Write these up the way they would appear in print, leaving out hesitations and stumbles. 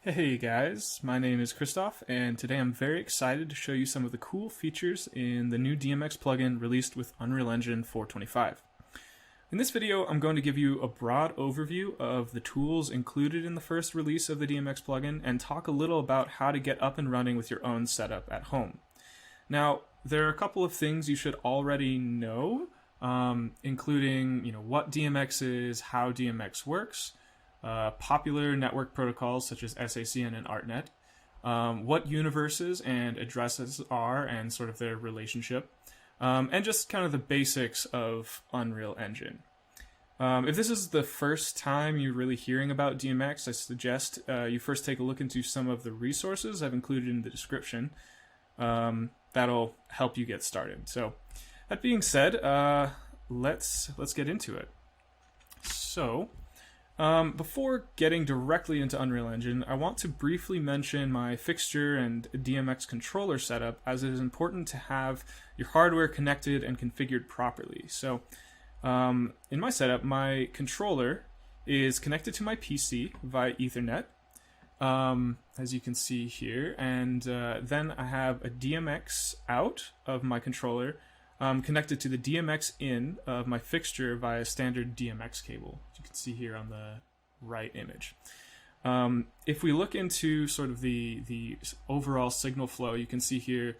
Hey guys, my name is Christoph, and today I'm very excited to show you some of the cool features in the new DMX plugin released with Unreal Engine 4.25. In this video, I'm going to give you a broad overview of the tools included in the first release of the DMX plugin and talk a little about how to get up and running with your own setup at home. Now, there are a couple of things you should already know, including what DMX is, how DMX works, popular network protocols such as SACN and ArtNet, what universes and addresses are and sort of their relationship, and just kind of the basics of Unreal Engine. If this is the first time you're really hearing about DMX, I suggest you first take a look into some of the resources I've included in the description. That'll help you get started. So, that being said, let's get into it. So, before getting directly into Unreal Engine, I want to briefly mention my Fixture and DMX controller setup, as it is important to have your hardware connected and configured properly. So, in my setup, my controller is connected to my PC via Ethernet, as you can see here, and then I have a DMX out of my controller connected to the DMX in of my fixture via standard DMX cable, as you can see here on the right image. If we look into sort of the overall signal flow, you can see here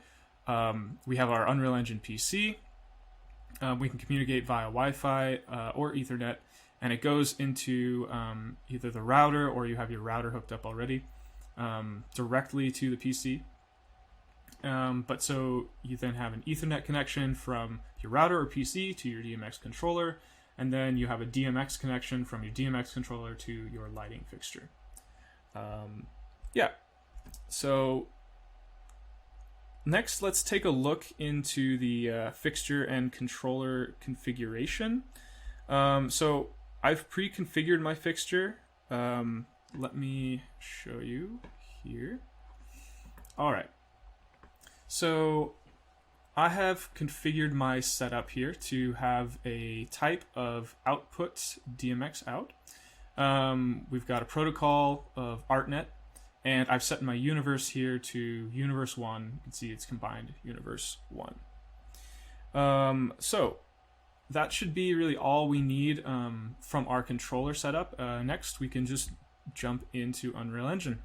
we have our Unreal Engine PC. We can communicate via Wi-Fi or Ethernet, and it goes into either the router, or you have your router hooked up already directly to the PC. But so you then have an Ethernet connection from your router or PC to your DMX controller, and then you have a DMX connection from your DMX controller to your lighting fixture. So next, let's take a look into the fixture and controller configuration. So I've pre-configured my fixture. Let me show you here. All right. So I have configured my setup here to have a type of output DMX out. We've got a protocol of ArtNet, and I've set my universe here to universe 1. You can see it's combined universe 1. So that should be really all we need from our controller setup. Next, we can just jump into Unreal Engine.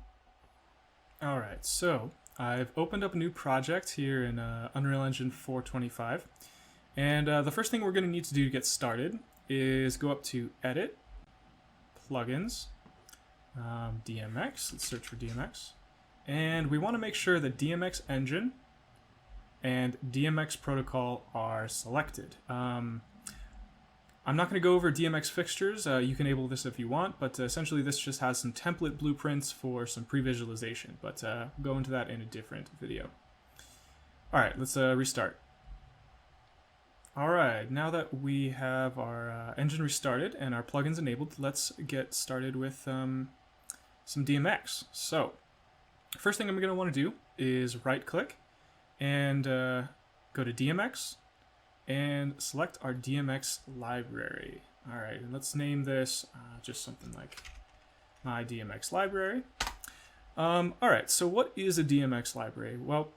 All right, so I've opened up a new project here in Unreal Engine 4.25, and the first thing we're going to need to do to get started is go up to Edit, Plugins, DMX. Let's search for DMX, and we want to make sure that DMX Engine and DMX Protocol are selected. I'm not going to go over DMX fixtures. You can enable this if you want, but essentially this just has some template blueprints for some pre-visualization, but we'll go into that in a different video. Alright, let's restart. Alright, now that we have our engine restarted and our plugins enabled, let's get started with some DMX. So, first thing I'm going to want to do is right-click and go to DMX, and select our DMX library. Alright, and let's name this just something like my DMX library. Alright, so what is a DMX library? Well,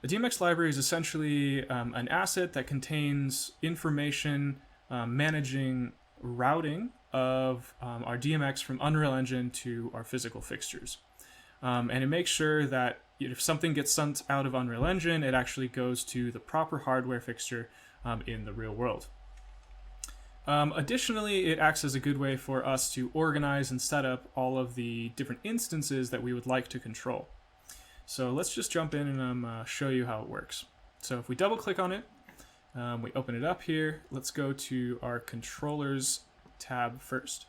a DMX library is essentially an asset that contains information managing routing of our DMX from Unreal Engine to our physical fixtures. And it makes sure that if something gets sent out of Unreal Engine, it actually goes to the proper hardware fixture in the real world. Additionally, it acts as a good way for us to organize and set up all of the different instances that we would like to control. So let's just jump in and show you how it works. So if we double click on it, we open it up here. Let's go to our controllers tab first.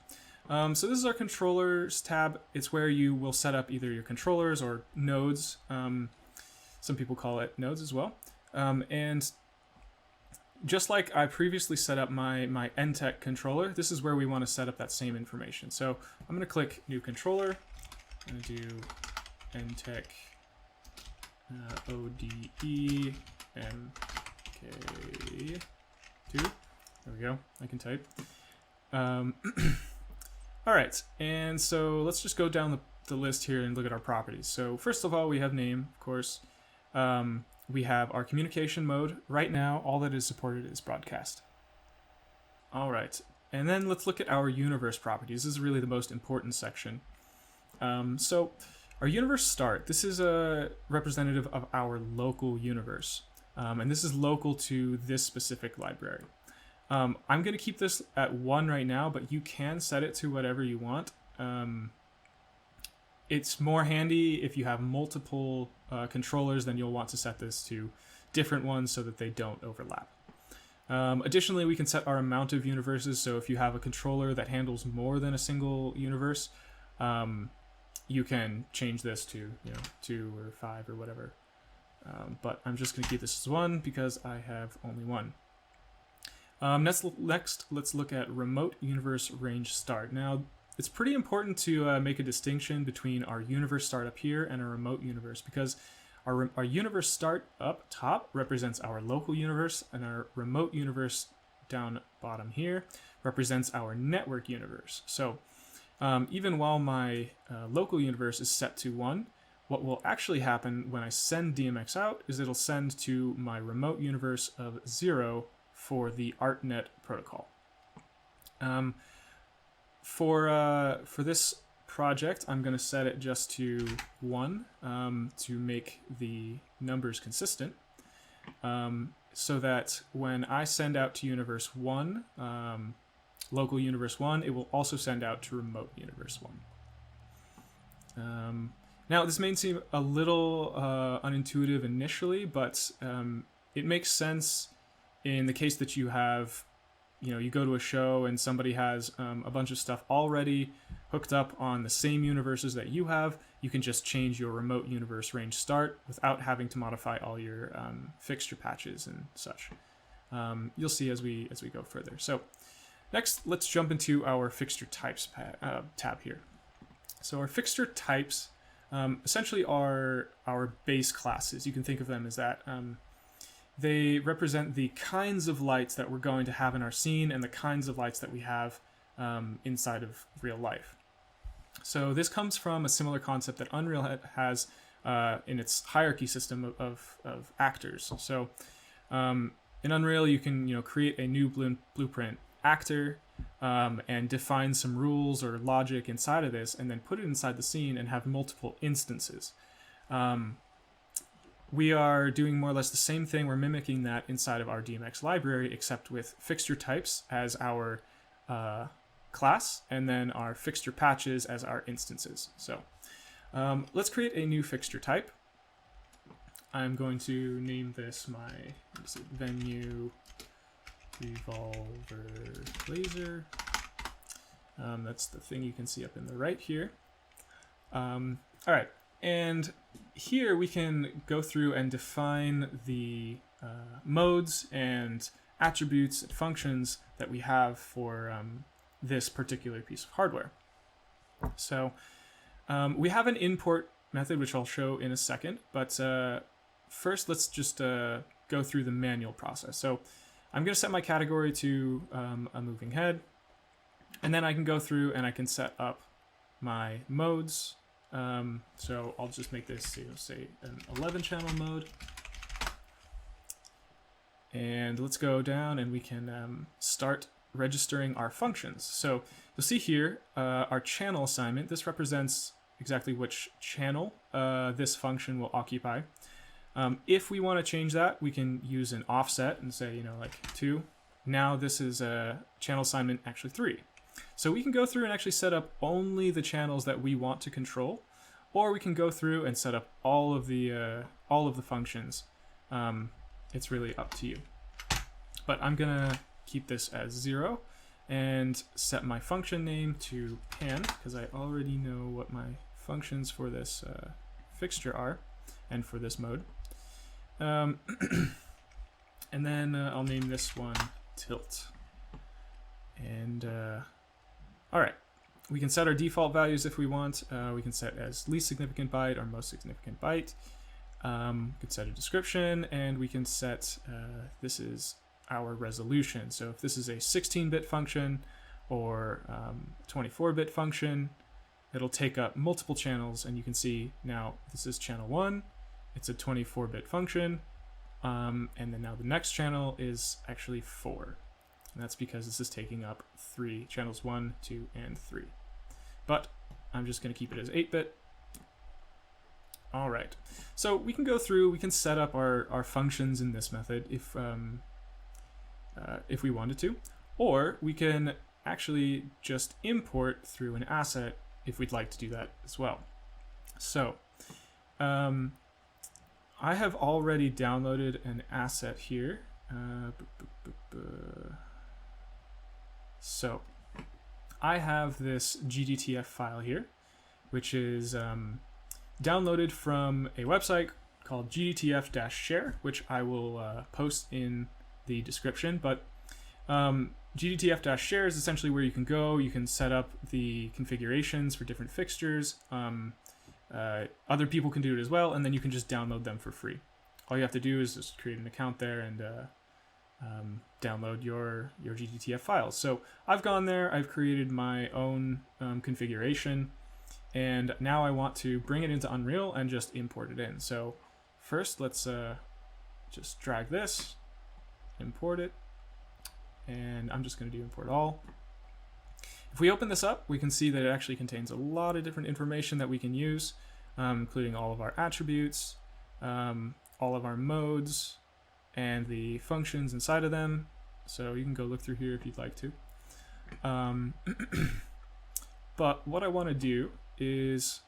So this is our controllers tab. It's where you will set up either your controllers or nodes. Some people call it nodes as well. And just like I previously set up my NTech controller, this is where we want to set up that same information. So I'm going to click New Controller. I'm going to do NTech ODE MK2. There we go. I can type. All right, and so let's just go down the list here and look at our properties. So first of all, we have name, of course. We have our communication mode. Right now, all that is supported is broadcast. All right, and then let's look at our universe properties. This is really the most important section. So our universe start, this is a representative of our local universe. And this is local to this specific library. I'm going to keep this at 1 right now, but you can set it to whatever you want. It's more handy if you have multiple controllers, then you'll want to set this to different ones so that they don't overlap. Additionally, we can set our amount of universes, so if you have a controller that handles more than a single universe, you can change this to 2 or 5 or whatever. But I'm just going to keep this as 1 because I have only 1. Next, let's look at remote universe range start. Now, it's pretty important to make a distinction between our universe start up here and our remote universe, because our universe start up top represents our local universe, and our remote universe down bottom here represents our network universe. So even while my local universe is set to 1, what will actually happen when I send DMX out is it'll send to my remote universe of 0 for the ArtNet protocol. For this project, I'm going to set it just to 1 to make the numbers consistent, so that when I send out to universe 1, local universe 1, it will also send out to remote universe 1. Now, this may seem a little unintuitive initially, but it makes sense in the case that you have, you go to a show and somebody has a bunch of stuff already hooked up on the same universes that you have. You can just change your remote universe range start without having to modify all your fixture patches and such. You'll see as we go further. So next, let's jump into our Fixture Types tab here. So our Fixture Types essentially are our base classes. You can think of them as that. They represent the kinds of lights that we're going to have in our scene and the kinds of lights that we have inside of real life. So this comes from a similar concept that Unreal has in its hierarchy system of actors. So in Unreal, you can create a new blueprint actor and define some rules or logic inside of this, and then put it inside the scene and have multiple instances. We are doing more or less the same thing. We're mimicking that inside of our DMX library, except with Fixture Types as our class, and then our Fixture Patches as our instances. So let's create a new Fixture Type. I'm going to name this my venue revolver laser. That's the thing you can see up in the right here. All right, and here we can go through and define the modes and attributes and functions that we have for this particular piece of hardware. So we have an import method, which I'll show in a second, but first let's just go through the manual process. So I'm going to set my category to a moving head, and then I can go through and I can set up my modes. So I'll just make this, say an 11 channel mode. And let's go down and we can start registering our functions. So you'll see here our channel assignment. This represents exactly which channel this function will occupy. If we want to change that, we can use an offset and say, like 2. Now this is a channel assignment actually 3. So we can go through and actually set up only the channels that we want to control, or we can go through and set up all of the functions. It's really up to you. But I'm gonna keep this as 0 and set my function name to pan, because I already know what my functions for this fixture are and for this mode. And then I'll name this one tilt. And all right, we can set our default values if we want. We can set as least significant byte or most significant byte. We can set a description, and we can set this is our resolution. So if this is a 16-bit function or 24-bit function, it'll take up multiple channels, and you can see now this is channel 1, it's a 24-bit function, and then now the next channel is actually 4. And that's because this is taking up 3 channels, 1, 2, and 3. But I'm just going to keep it as 8-bit. All right, so we can go through, we can set up our functions in this method if we wanted to, or we can actually just import through an asset if we'd like to do that as well. So I have already downloaded an asset here. So I have this GDTF file here, which is downloaded from a website called GDTF-share, which I will post in the description. But GDTF-share is essentially where you can go. You can set up the configurations for different fixtures. Other people can do it as well, and then you can just download them for free. All you have to do is just create an account there and download your GDTF files. So I've gone there, I've created my own configuration, and now I want to bring it into Unreal and just import it in. So first, let's just drag this, import it, and I'm just going to do import all. If we open this up, we can see that it actually contains a lot of different information that we can use, including all of our attributes, all of our modes, and the functions inside of them. So you can go look through here if you'd like to. But what I want to do is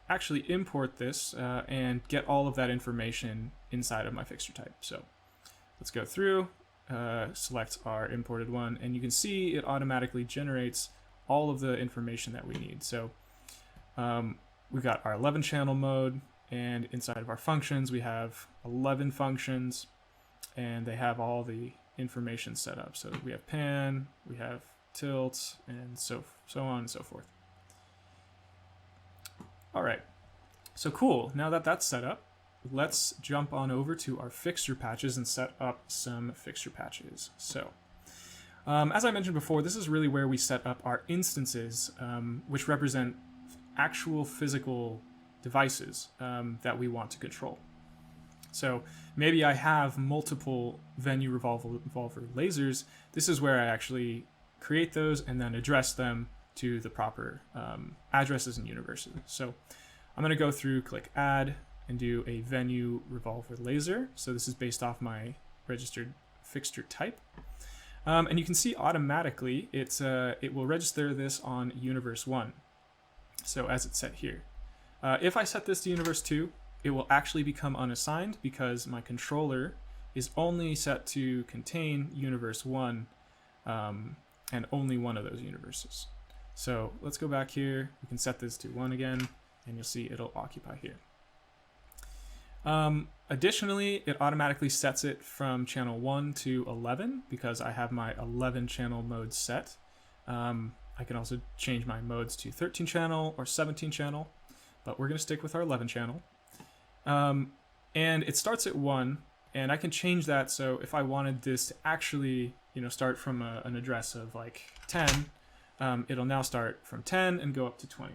actually import this and get all of that information inside of my fixture type. So let's go through, select our imported one, and you can see it automatically generates all of the information that we need. So we've got our 11 channel mode, and inside of our functions we have 11 functions, and they have all the information set up. So we have pan, we have tilt, and so on and so forth. All right, so cool. Now that that's set up, let's jump on over to our fixture patches and set up some fixture patches. So as I mentioned before, this is really where we set up our instances, which represent actual physical devices that we want to control. So maybe I have multiple venue revolver lasers. This is where I actually create those and then address them to the proper addresses and universes. So I'm going to go through, click add, and do a venue revolver laser. So this is based off my registered fixture type. And you can see automatically it will register this on universe 1. So as it's set here. If I set this to universe 2, it will actually become unassigned because my controller is only set to contain universe 1 and only one of those universes. So let's go back here. We can set this to 1 again, and you'll see it'll occupy here. Additionally, it automatically sets it from channel 1 to 11 because I have my 11 channel mode set. I can also change my modes to 13 channel or 17 channel, but we're going to stick with our 11 channel. And it starts at 1, and I can change that. So if I wanted this to actually, start from an address of like 10, it'll now start from 10 and go up to 20.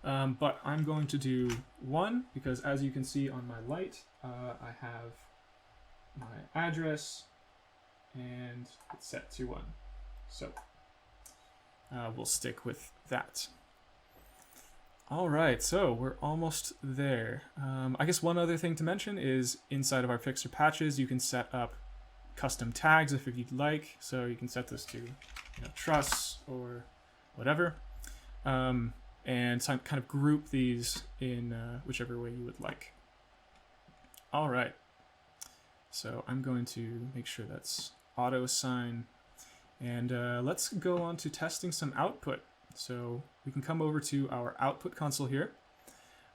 But I'm going to do 1 because, as you can see on my light, I have my address and it's set to 1. So we'll stick with that. All right, so we're almost there. I guess one other thing to mention is inside of our fixture patches, you can set up custom tags if you'd like. So you can set this to truss or whatever. And kind of group these in whichever way you would like. All right, so I'm going to make sure that's auto assign, and let's go on to testing some output. So we can come over to our output console here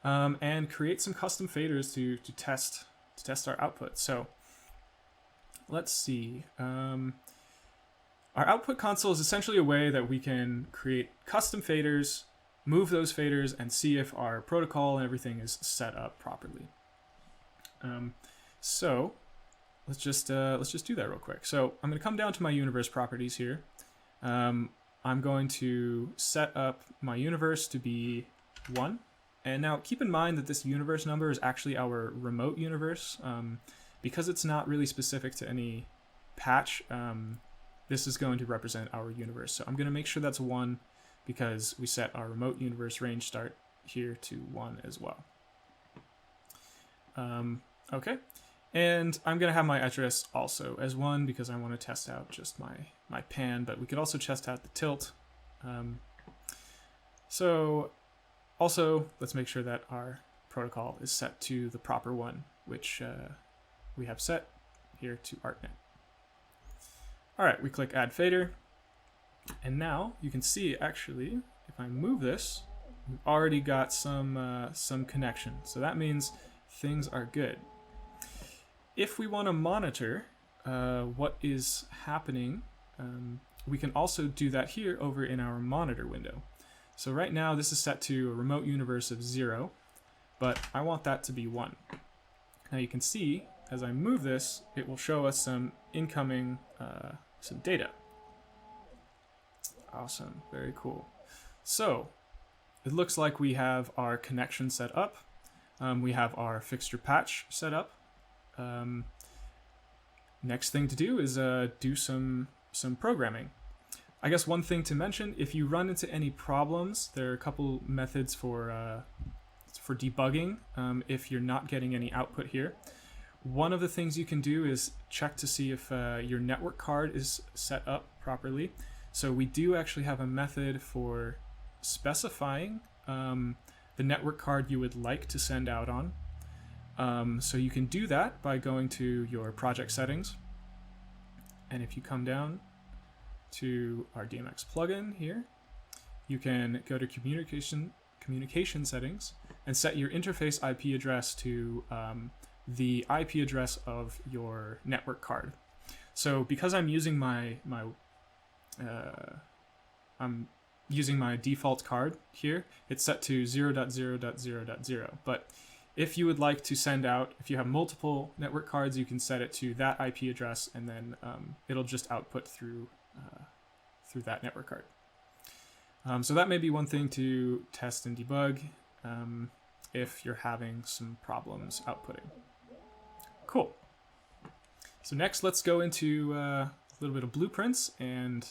and create some custom faders to test our output. So let's see. Our output console is essentially a way that we can create custom faders, move those faders, and see if our protocol and everything is set up properly. So let's just do that real quick. So I'm going to come down to my universe properties here. I'm going to set up my universe to be 1. And now keep in mind that this universe number is actually our remote universe. Because it's not really specific to any patch, this is going to represent our universe. So I'm going to make sure that's 1 because we set our remote universe range start here to 1 as well. Okay, and I'm going to have my address also as 1 because I want to test out just my pan, but we could also test out the tilt. So also, let's make sure that our protocol is set to the proper one, which we have set here to ArtNet. All right, we click Add Fader, and now you can see actually, if I move this, we've already got some connection. So that means things are good. If we want to monitor what is happening, we can also do that here over in our monitor window. So right now this is set to a remote universe of 0, but I want that to be 1. Now you can see as I move this, it will show us some incoming some data. Awesome, very cool. So it looks like we have our connection set up. We have our fixture patch set up. Next thing to do is do some programming. I guess one thing to mention, if you run into any problems, there are a couple methods for debugging if you're not getting any output here. One of the things you can do is check to see if your network card is set up properly. So we do actually have a method for specifying the network card you would like to send out on. So you can do that by going to your project settings. And if you come down to our DMX plugin here, you can go to communication settings and set your interface IP address to the IP address of your network card. So because I'm using my default card here, it's set to 0.0.0.0. But if you would like to send out, if you have multiple network cards, you can set it to that IP address, and then it'll just output through that network card. So that may be one thing to test and debug if you're having some problems outputting. Cool. So next, let's go into a little bit of blueprints and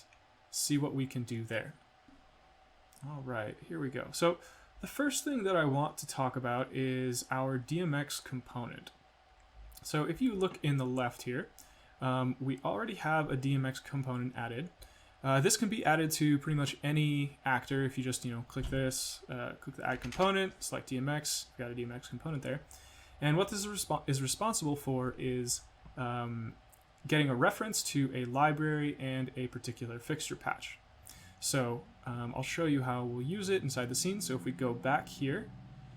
see what we can do there. All right, here we go. So the first thing that I want to talk about is our DMX component. So if you look in the left here, we already have a DMX component added. This can be added to pretty much any actor. If you just click this, click the Add Component, select DMX, we've got a DMX component there. And what this is responsible for is getting a reference to a library and a particular fixture patch. So I'll show you how we'll use it inside the scene. So if we go back here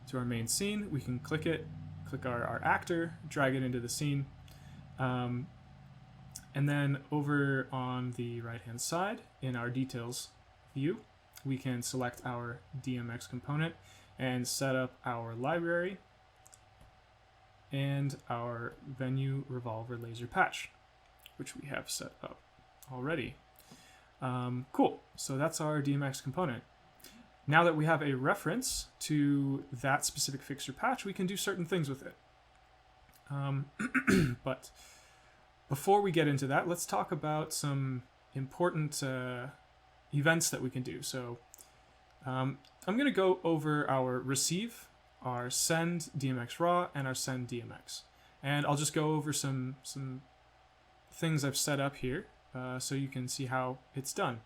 to our main scene, we can click it, click our actor, drag it into the scene. And then over on the right-hand side in our details view, we can select our DMX component and set up our library and our venue revolver laser patch, which we have set up already. Cool, so that's our DMX component. Now that we have a reference to that specific fixture patch, we can do certain things with it. But before we get into that, let's talk about some important events that we can do. So I'm going to go over our receive, our send DMX raw, and our send DMX. And I'll just go over some things I've set up here so you can see how it's done.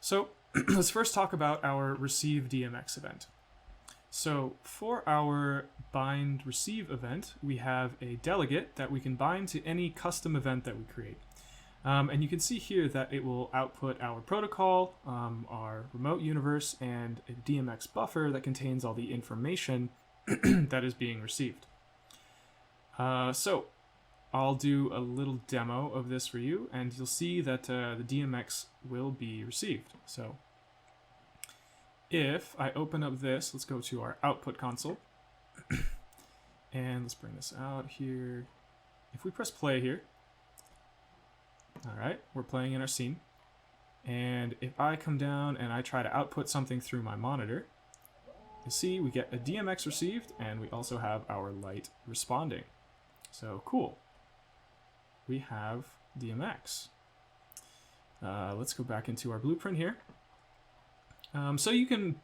So let's first talk about our receive DMX event. So for our bind receive event, we have a delegate that we can bind to any custom event that we create. And you can see here that it will output our protocol, our remote universe, and a DMX buffer that contains all the information that is being received. So I'll do a little demo of this for you, and you'll see that the DMX will be received. So if I open up this, let's go to our output console, and let's bring this out here. If we press play here, all right, we're playing in our scene. And if I come down and I try to output something through my monitor, you see we get a DMX received, and we also have our light responding. So cool. We have DMX. Let's go back into our blueprint here. So you can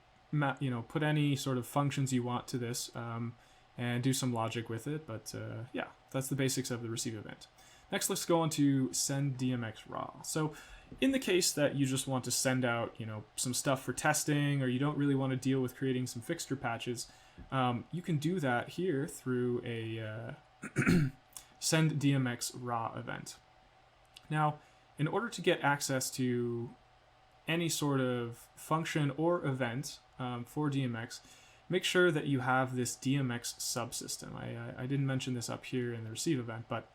put any sort of functions you want to this and do some logic with it, but yeah, that's the basics of the receive event. Next, let's go on to send DMX raw. So in the case that you just want to send out some stuff for testing, or you don't really want to deal with creating some fixture patches, you can do that here through a send DMX raw event. Now, in order to get access to any sort of function or event for DMX, make sure that you have this DMX subsystem. I didn't mention this up here in the receive event, but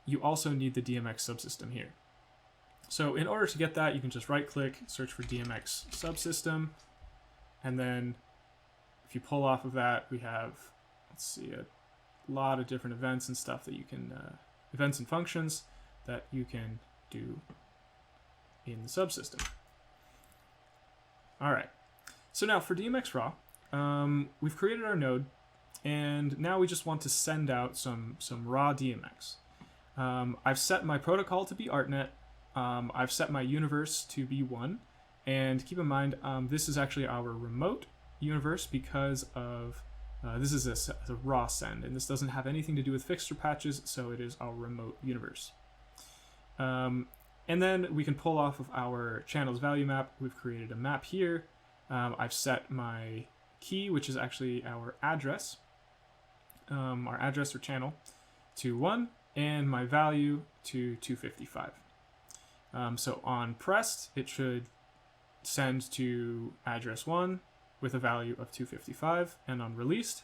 you also need the DMX subsystem here. So in order to get that, you can just right-click, search for DMX subsystem, and then if you pull off of that, we have, let's see, a lot of different events and stuff that you can, events and functions that you can do in the subsystem. All right, so now for DMX raw, we've created our node, and now we just want to send out some raw DMX. I've set my protocol to be ArtNet. I've set my universe to be 1, and keep in mind this is actually our remote universe because of this is a raw send, and this doesn't have anything to do with fixture patches, so it is our remote universe. And then we can pull off of our channels value map. We've created a map here. I've set my key, which is actually our address or channel, to 1, and my value to 255. So on pressed, it should send to address 1 with a value of 255, and on released,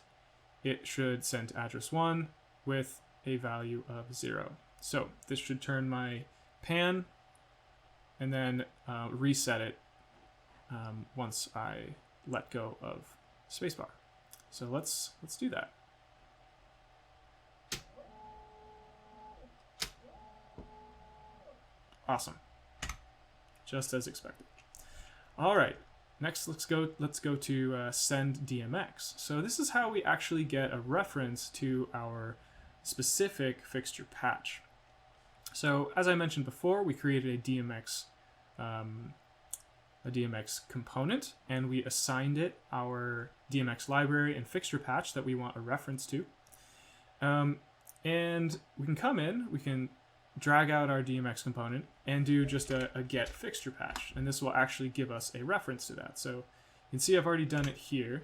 it should send to address 1 with a value of 0. So this should turn my pan and then reset it once I let go of spacebar. So let's do that. Awesome. Just as expected. All right. Next, let's go to send DMX. So this is how we actually get a reference to our specific fixture patch. So as I mentioned before, we created a DMX component, and we assigned it our DMX library and fixture patch that we want a reference to. And we can come in, we can drag out our DMX component and do just a get fixture patch, and this will actually give us a reference to that. So you can see I've already done it here,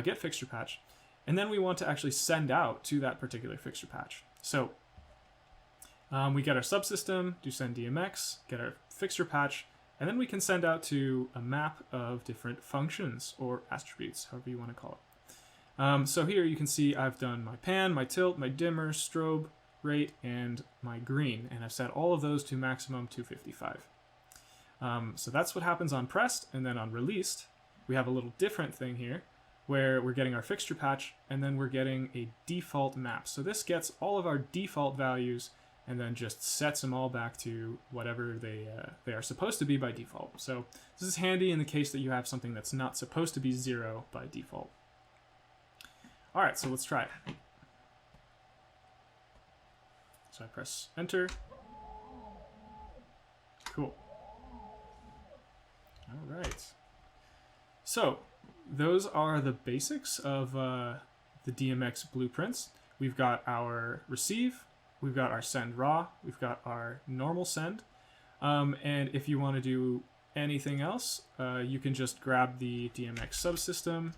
get fixture patch, and then we want to actually send out to that particular fixture patch. So we get our subsystem, do send DMX, get our fixture patch, and then we can send out to a map of different functions or attributes, however you want to call it. So here you can see I've done my pan, my tilt, my dimmer, strobe, rate, and my green, and I've set all of those to maximum 255. So that's what happens on pressed, and then on released, we have a little different thing here where we're getting our fixture patch, and then we're getting a default map. So this gets all of our default values and then just sets them all back to whatever they are supposed to be by default. So this is handy in the case that you have something that's not supposed to be 0 by default. All right, so let's try it. So I press enter. Cool. All right. So those are the basics of the DMX blueprints. We've got our receive, we've got our send raw, we've got our normal send. And if you want to do anything else, you can just grab the DMX subsystem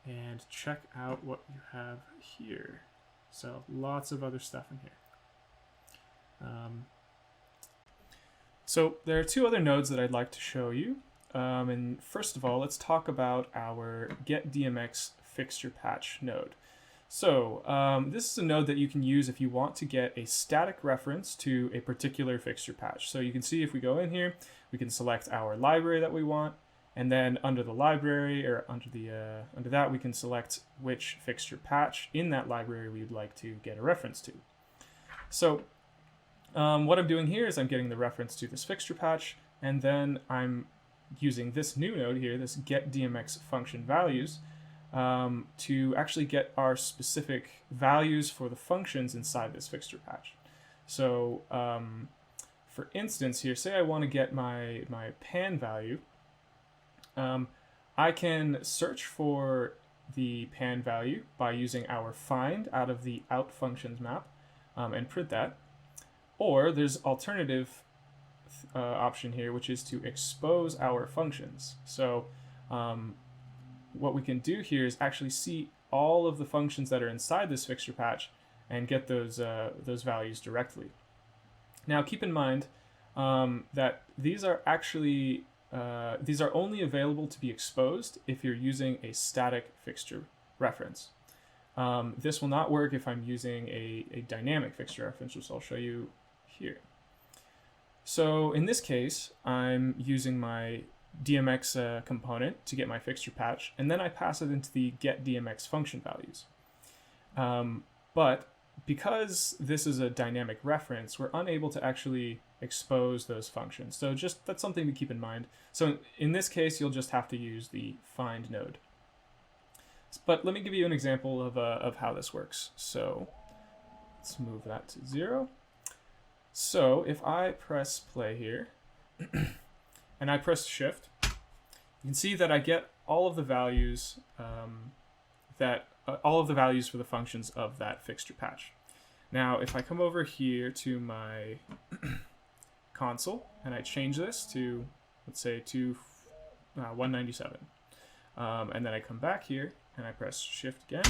and check out what you have here. So lots of other stuff in here. So there are 2 other nodes that I'd like to show you. And first of all, let's talk about our Get DMX Fixture Patch node. So this is a node that you can use if you want to get a static reference to a particular fixture patch. So you can see if we go in here, we can select our library that we want, and then under the library, or under that, we can select which fixture patch in that library we'd like to get a reference to. So What I'm doing here is I'm getting the reference to this fixture patch, and then I'm using this new node here, this get DMX function values, to actually get our specific values for the functions inside this fixture patch. So for instance here, say I want to get my pan value, I can search for the pan value by using our find out of the out functions map and print that. Or there's alternative option here, which is to expose our functions. So what we can do here is actually see all of the functions that are inside this fixture patch and get those values directly. Now keep in mind that these are actually these are only available to be exposed if you're using a static fixture reference. This will not work if I'm using a dynamic fixture reference, which I'll show you here. So in this case, I'm using my DMX component to get my fixture patch, and then I pass it into the get DMX function values. But because this is a dynamic reference, we're unable to actually expose those functions. So just that's something to keep in mind. So in this case, you'll just have to use the find node. But let me give you an example of how this works. So let's move that to 0. So if I press play here and I press shift, you can see that I get all of the values all of the values for the functions of that fixture patch. Now if I come over here to my console and I change this to, let's say, to 197, and then I come back here and I press shift again,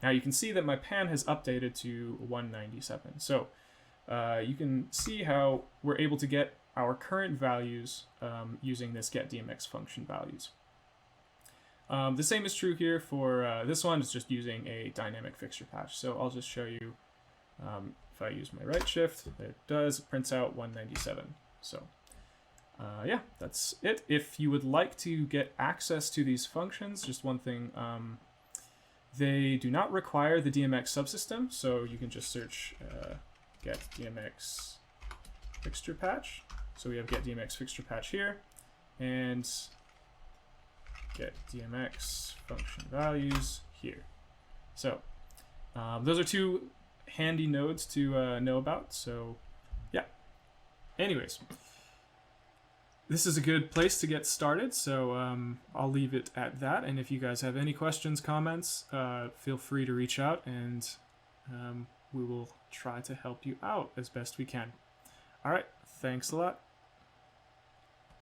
now you can see that my pan has updated to 197. So you can see how we're able to get our current values using this get DMX function values. The same is true here for this one. It's just using a dynamic fixture patch. So I'll just show you, if I use my right shift, it prints out 197. So yeah, that's it. If you would like to get access to these functions, just one thing, they do not require the DMX subsystem, so you can just search get DMX Fixture Patch. So we have get DMX Fixture Patch here, and get DMX function values here. So those are two handy nodes to know about. So yeah. Anyways, this is a good place to get started. So I'll leave it at that. And if you guys have any questions, comments, feel free to reach out, and we will try to help you out as best we can. All right. Thanks a lot.